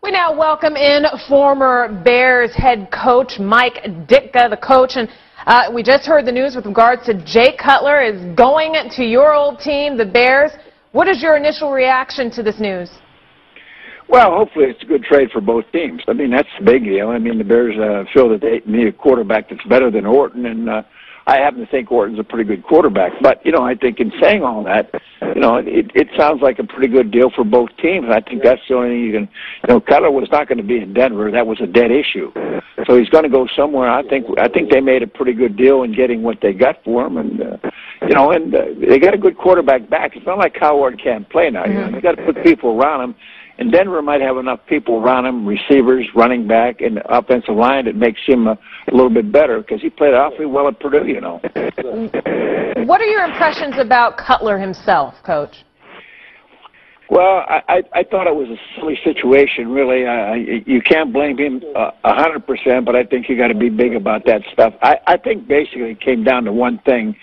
We now welcome in former Bears head coach Mike Ditka, the coach, and we just heard the news with regards to Jay Cutler is going to your old team, the Bears. What is your initial reaction to this news? Well, hopefully it's a good trade for both teams. I mean, that's the big deal. I mean, the Bears feel that they need a quarterback that's better than Orton, and I happen to think Orton's a pretty good quarterback. But, you know, I think in saying all that, you know, it sounds like a pretty good deal for both teams. I think that's the only thing you can, you know, Cutler was not going to be in Denver. That was a dead issue. So he's going to go somewhere. I think they made a pretty good deal in getting what they got for him. And, you know, and they got a good quarterback back. It's not like Kyle Orton can't play now. You know, they got to put people around him. And Denver might have enough people around him, receivers, running back, and the offensive line that makes him a little bit better because he played awfully well at Purdue, you know. What are your impressions about Cutler himself, Coach? Well, I thought it was a silly situation, really. You can't blame him 100%, but I think you got to be big about that stuff. I think basically it came down to one thing.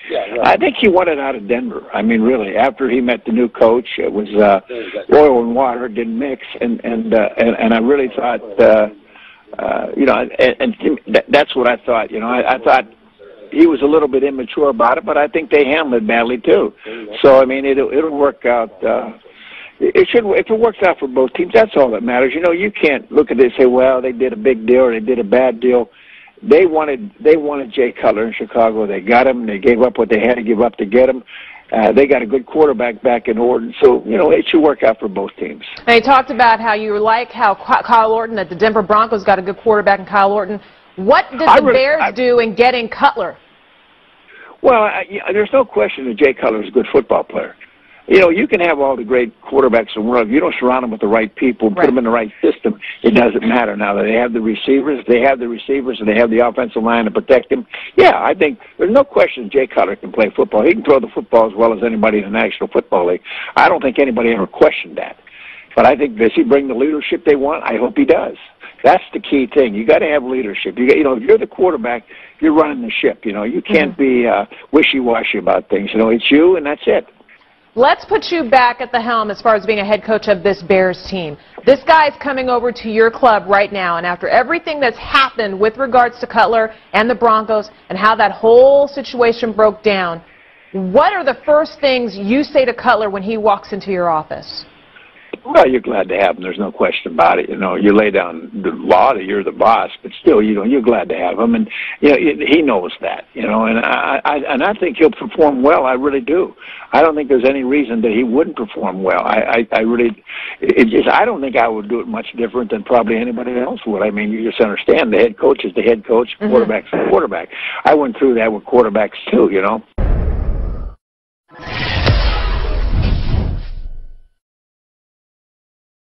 I think he wanted out of Denver. I mean, really, after he met the new coach, it was oil and water didn't mix, and I really thought, you know, and that's what I thought. You know, I thought he was a little bit immature about it, but I think they handled it badly too. So I mean, it'll work out. It should. If it works out for both teams, that's all that matters. You know, you can't look at it and say, well, they did a big deal or they did a bad deal. They wanted Jay Cutler in Chicago. They got him. They gave up what they had to give up to get him. They got a good quarterback back in Orton. So, you know, it should work out for both teams. And you talked about how you like how Kyle Orton, that the Denver Broncos got a good quarterback in Kyle Orton. What did the Bears do in getting Cutler? Well, there's no question that Jay Cutler is a good football player. You know, you can have all the great quarterbacks in the world. If you don't surround them with the right people, put them in the right system, it doesn't matter. Now that they have the receivers, and they have the offensive line to protect them. Yeah, I think there's no question Jay Cutler can play football. He can throw the football as well as anybody in the National Football League. I don't think anybody ever questioned that. But I think, does he bring the leadership they want? I hope he does. That's the key thing. You got to have leadership. You know, if you're the quarterback, you're running the ship. You know, you can't be wishy-washy about things. You know, it's you, and that's it. Let's put you back at the helm as far as being a head coach of this Bears team. This guy's coming over to your club right now, and after everything that's happened with regards to Cutler and the Broncos and how that whole situation broke down, what are the first things you say to Cutler when he walks into your office? Well, you're glad to have him. There's no question about it. You know, you lay down the law that you're the boss, but still, you know, you're glad to have him, and you know, he knows that. You know, and I think he'll perform well. I really do. I don't think there's any reason that he wouldn't perform well. I don't think I would do it much different than probably anybody else would. I mean, you just understand the head coach is the head coach, quarterback's the quarterback. I went through that with quarterbacks too. You know,